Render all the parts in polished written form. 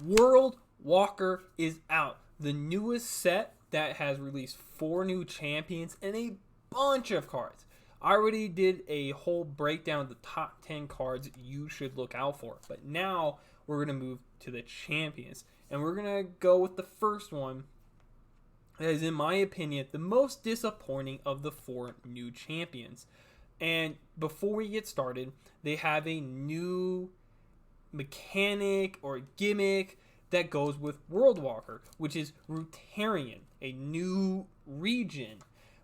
World Walker is out. The newest set that has released 4 new champions and a bunch of cards. I already did a whole breakdown of the top 10 cards you should look out for. But now we're going to move to the champions. And we're going to go with the first one that is, in my opinion, the most disappointing of the 4 new champions. And before we get started, they have a new mechanic or gimmick that goes with World Walker, which is Runeterrian, a new region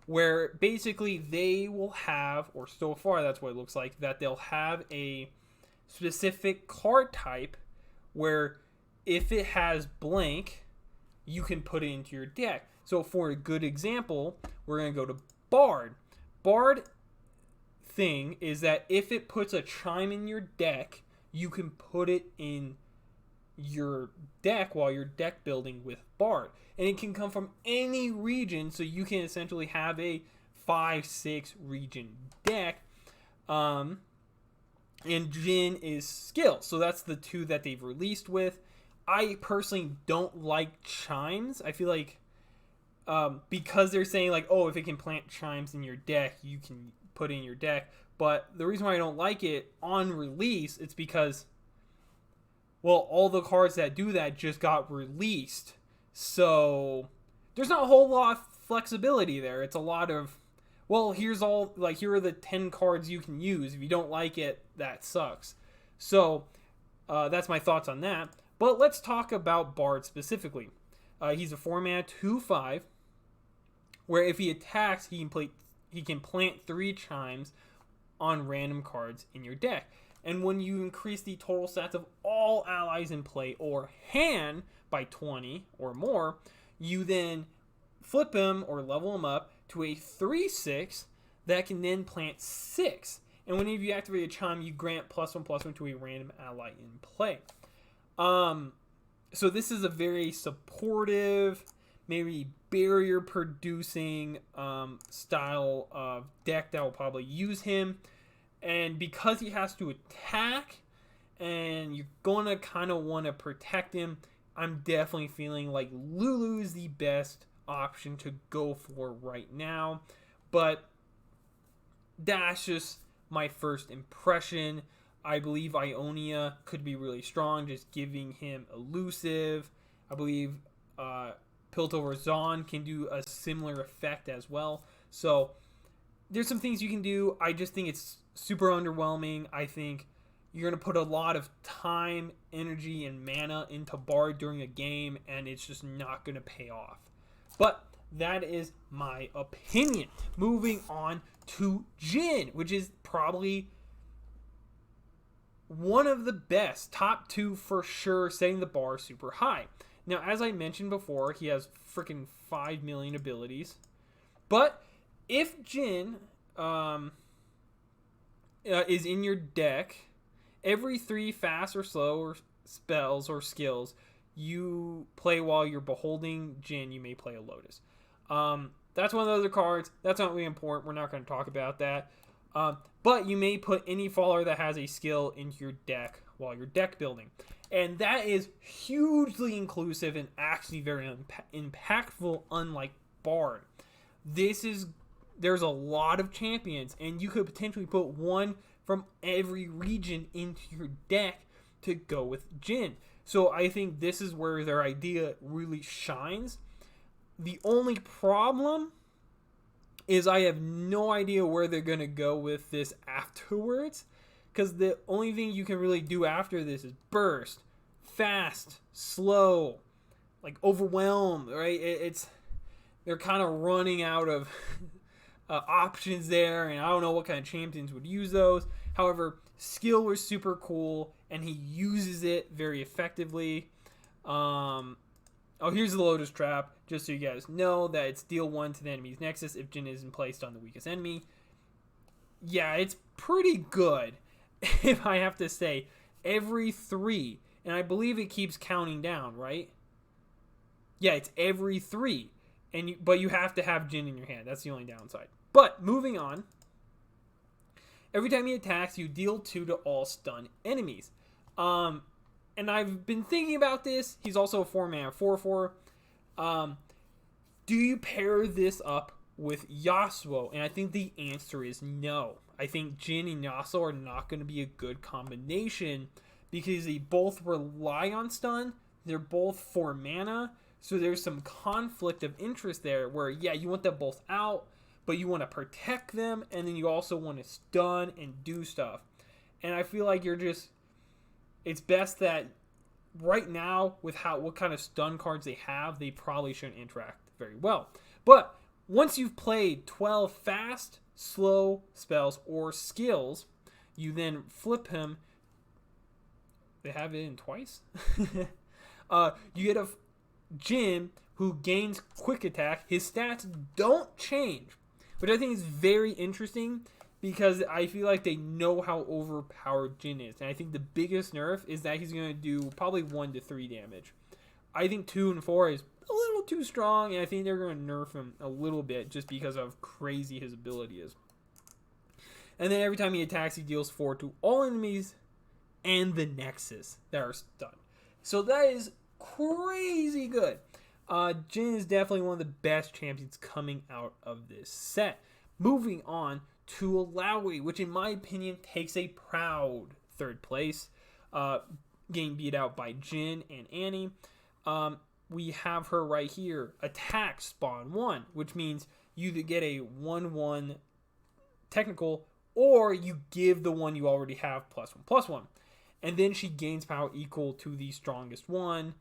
where basically they will have, or so far that's what it looks like, that they'll have a specific card type where if it has blank, you can put it into your deck. So for a good example, we're going to go to Bard. Bard thing is that if it puts a chime in your deck, you can put it in your deck while you're deck building with Bard. And it can come from any region, so you can essentially have a 5-6 region deck. And Jin is skill. So that's the 2 that they've released with. I personally don't like chimes. I feel like because they're saying like, oh, if it can plant chimes in your deck, you can put it in your deck. But the reason why I don't like it on release, it's because, well, all the cards that do that just got released. So there's not a whole lot of flexibility there. It's a lot of, well, here are the 10 cards you can use. If you don't like it, that sucks. So that's my thoughts on that. But let's talk about Bard specifically. He's a 4-mana 2/5, where if he attacks, he can plant 3 chimes on random cards in your deck. And when you increase the total stats of all allies in play or hand by 20 or more, you then flip him or level him up to a 3/6 that can then plant 6. And whenever you activate a chime, you grant +1/+1 to a random ally in play. So this is a very supportive, maybe barrier producing style of deck that will probably use him. And because he has to attack and you're going to kind of want to protect him, I'm definitely feeling like Lulu is the best option to go for right now. But that's just my first impression. I believe Ionia could be really strong, just giving him elusive. I believe Piltover Zon can do a similar effect as well. So there's some things you can do. I just think it's super underwhelming. I think you're going to put a lot of time, energy, and mana into Bard during a game, and it's just not going to pay off. But that is my opinion. Moving on to Jin, which is probably one of the best, top 2 for sure, setting the bar super high. Now, as I mentioned before, he has freaking 5 million abilities. But if Jin is in your deck, every 3 fast or slow or spells or skills you play while you're beholding Jin, you may play a Lotus. That's one of the other cards. That's not really important. We're not going to talk about that. But you may put any faller that has a skill into your deck while you're deck building. And that is hugely inclusive and actually very impactful, unlike Bard. There's a lot of champions, and you could potentially put one from every region into your deck to go with Jin. So I think this is where their idea really shines. The only problem is I have no idea where they're going to go with this afterwards, because the only thing you can really do after this is burst, fast, slow, like overwhelm, right? They're kind of running out of options there, and I don't know what kind of champions would use those. However, skill was super cool, and he uses it very effectively. Here's the Lotus Trap, just so you guys know that it's deal 1 to the enemy's Nexus if Jin isn't placed on the weakest enemy. Yeah, it's pretty good, if I have to say. Every 3, and I believe it keeps counting down, right? Yeah, it's every 3, but you have to have Jin in your hand. That's the only downside. But, moving on. Every time he attacks, you deal 2 to all stun enemies. and I've been thinking about this. He's also a 4-mana 4/4. Do you pair this up with Yasuo? And I think the answer is no. I think Jhin and Yasuo are not going to be a good combination because they both rely on stun. They're both 4 mana. So there's some conflict of interest there where, yeah, you want them both out, but you want to protect them, and then you also want to stun and do stuff. And I feel like it's best that right now, with what kind of stun cards they have, they probably shouldn't interact very well. But once you've played 12 fast, slow spells or skills, you then flip him. They have it in twice. You get a Jhin who gains quick attack. His stats don't change, which I think is very interesting because I feel like they know how overpowered Jhin is. And I think the biggest nerf is that he's going to do probably 1 to 3 damage. I think 2 and 4 is a little too strong, and I think they're going to nerf him a little bit just because of crazy his ability is. And then every time he attacks, he deals 4 to all enemies and the Nexus that are stunned. So that is crazy good. Jhin is definitely one of the best champions coming out of this set. Moving on to Alawi, which in my opinion takes a proud 3rd place, getting beat out by Jhin and Annie. We have her right here. Attack spawn 1, which means you either get a 1/1 technical or you give the one you already have +1/+1. And then she gains power equal to the strongest one.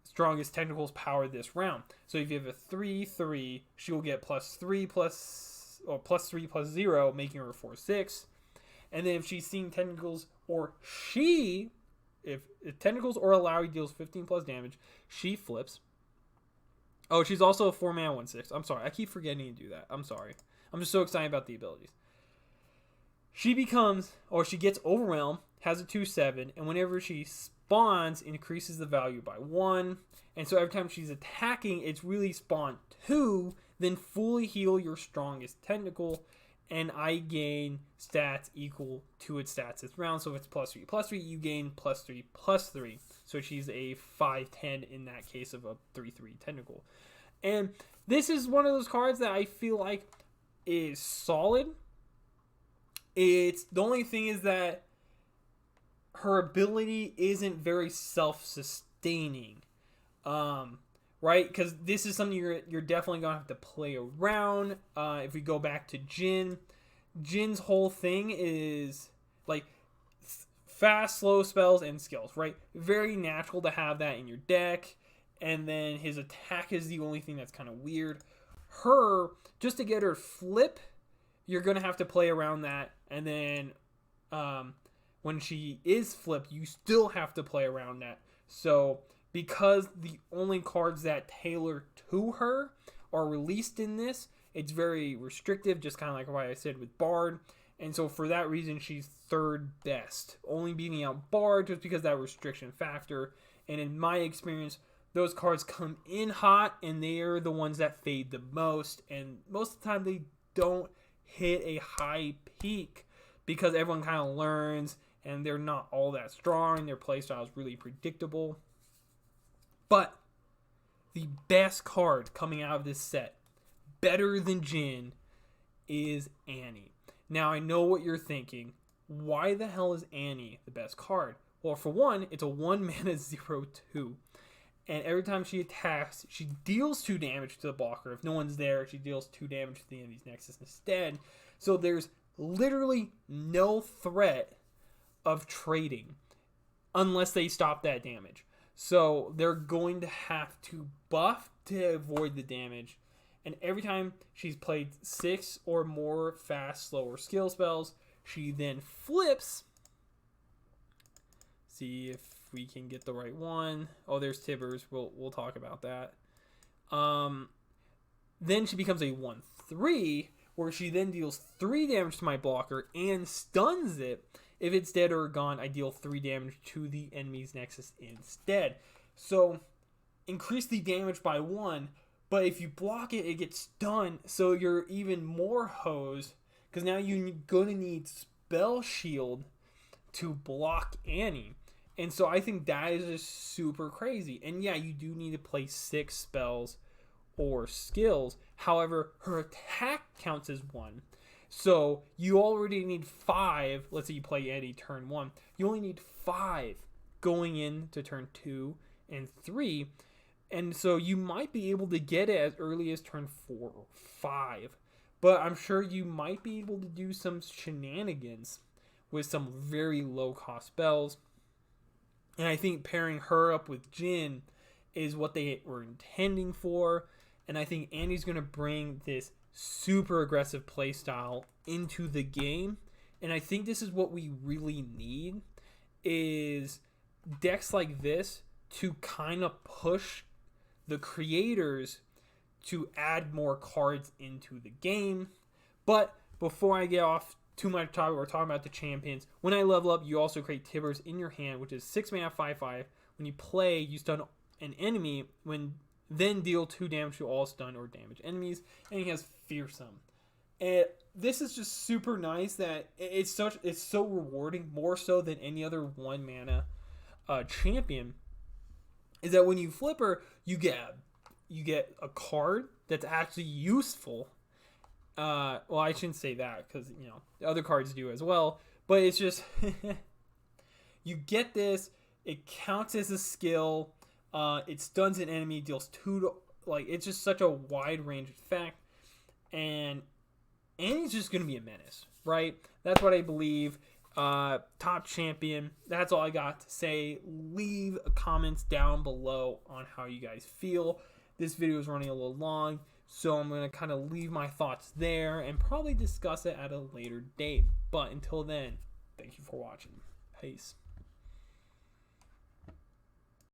Strongest technicals power this round. So if you have a 3/3, she will get +3/+0, making her 4/6. And then if she's seeing technicals if technicals or Alawi deals 15 plus damage, she flips. Oh, she's also a 4-mana 1/6. I'm sorry, I keep forgetting to do that. I'm sorry. I'm just so excited about the abilities. She gets Overwhelm, has a 2/7, and whenever she spawns, increases the value by 1. And so every time she's attacking, it's really spawn 2, then fully heal your strongest technical, and I gain stats equal to its stats this round. So if it's +3/+3, you gain +3/+3. So she's a 5/10 in that case of a 3/3 technical. And this is one of those cards that I feel like is solid. The only thing is that her ability isn't very self-sustaining, right? Because this is something you're definitely gonna have to play around. If we go back to Jin's whole thing is like fast, slow spells and skills, right? Very natural to have that in your deck, and then his attack is the only thing that's kind of weird. Just to get her flip, you're gonna have to play around that, and then when she is flipped, you still have to play around that. So because the only cards that tailor to her are released in this, it's very restrictive, just kind of like what I said with Bard. And so for that reason, she's 3rd best, only beating out Bard just because of that restriction factor. And in my experience, those cards come in hot, and they are the ones that fade the most. And most of the time, they don't hit a high peak because everyone kind of learns, and they're not all that strong. Their playstyle is really predictable. But the best card coming out of this set, better than Jhin, is Annie. Now, I know what you're thinking. Why the hell is Annie the best card? Well, for one, it's a 1-mana 0/2. And every time she attacks, she deals 2 damage to the blocker. If no one's there, she deals 2 damage to the enemy's Nexus instead. So there's literally no threat of trading unless they stop that damage. So they're going to have to buff to avoid the damage. And every time she's played 6 or more fast, slow, or skill spells, she then flips. See if we can get the right one. Oh, there's Tibbers. We'll talk about that. Then she becomes a 1/3, where she then deals 3 damage to my blocker and stuns it. If it's dead or gone, I deal 3 damage to the enemy's Nexus instead. So increase the damage by 1, but if you block it, it gets stunned. So you're even more hosed, because now you're going to need Spell Shield to block Annie. And so I think that is just super crazy. And yeah, you do need to play 6 spells or skills. However, her attack counts as 1. So you already need 5. Let's say you play Eddie turn 1. You only need 5 going into turn 2 and 3. And so you might be able to get it as early as turn 4 or 5. But I'm sure you might be able to do some shenanigans with some very low cost spells. And I think pairing her up with Jin is what they were intending for. And I think Andy's going to bring this super aggressive playstyle into the game. And I think this is what we really need, is decks like this to kind of push the creators to add more cards into the game. But before I get off too much topic, we're talking about the champions. When I level up, you also create Tibbers in your hand, which is 6 mana 5/5. When you play, you stun an enemy, then deal 2 damage to all stun or damaged enemies, and he has Fearsome. And this is just super nice that it's so rewarding, more so than any other 1 mana champion. Is that when you flip her, you get a card that's actually useful. Well, I shouldn't say that because the other cards do as well. But it's just you get this. It counts as a skill. It stuns an enemy, deals 2 to, it's just such a wide range effect, and he's just gonna be a menace, right? That's what I believe. Top champion. That's all I got to say. Leave comments down below on how you guys feel. This video is running a little long, so I'm going to kind of leave my thoughts there and probably discuss it at a later date. But until then, thank you for watching. Peace.